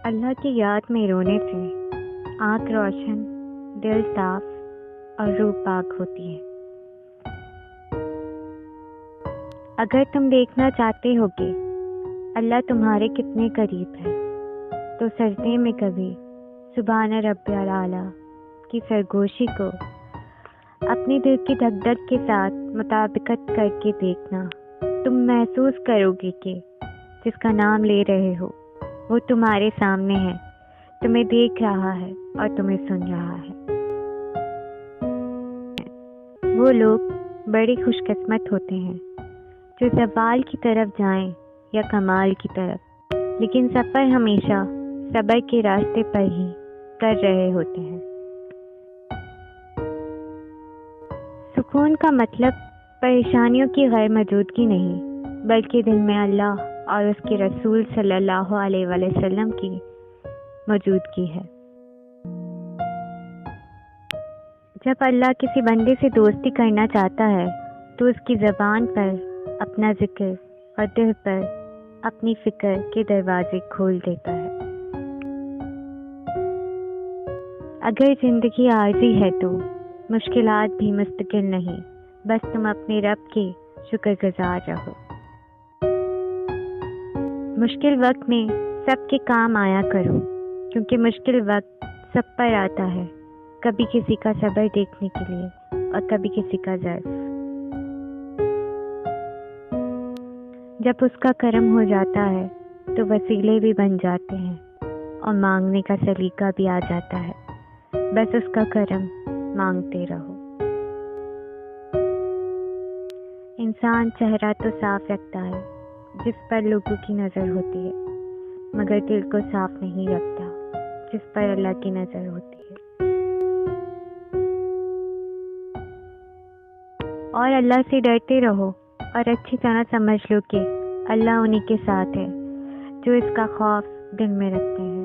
اللہ کی یاد میں رونے سے آنکھ روشن، دل صاف اور روح پاک ہوتی ہے۔ اگر تم دیکھنا چاہتے ہو کہ اللہ تمہارے کتنے قریب ہے تو سجدے میں کبھی سبحان رب الاعلیٰ کی سرگوشی کو اپنے دل کی دھک دھک کے ساتھ مطابقت کر کے دیکھنا۔ تم محسوس کرو گے کہ جس کا نام لے رہے ہو وہ تمہارے سامنے ہے، تمہیں دیکھ رہا ہے اور تمہیں سن رہا ہے۔ وہ لوگ بڑے خوش قسمت ہوتے ہیں جو زوال کی طرف جائیں یا کمال کی طرف، لیکن سفر ہمیشہ صبر کے راستے پر ہی کر رہے ہوتے ہیں۔ سکون کا مطلب پریشانیوں کی غیر موجودگی نہیں، بلکہ دل میں اللہ اور اس کے رسول صلی اللہ علیہ وسلم کی موجودگی ہے۔ جب اللہ کسی بندے سے دوستی کرنا چاہتا ہے تو اس کی زبان پر اپنا ذکر اور دل پر اپنی فکر کے دروازے کھول دیتا ہے۔ اگر زندگی عارضی ہے تو مشکلات بھی مستقل نہیں، بس تم اپنے رب کے شکر گزار رہو۔ مشکل وقت میں سب کے کام آیا کرو، کیونکہ مشکل وقت سب پر آتا ہے، کبھی کسی کا صبر دیکھنے کے لیے اور کبھی کسی کا ضعف۔ جب اس کا کرم ہو جاتا ہے تو وسیلے بھی بن جاتے ہیں اور مانگنے کا سلیقہ بھی آ جاتا ہے، بس اس کا کرم مانگتے رہو۔ انسان چہرہ تو صاف رکھتا ہے جس پر لوگوں کی نظر ہوتی ہے، مگر دل کو صاف نہیں رکھتا جس پر اللہ کی نظر ہوتی ہے۔ اور اللہ سے ڈرتے رہو اور اچھی طرح سمجھ لو کہ اللہ انہی کے ساتھ ہے جو اس کا خوف دل میں رکھتے ہیں۔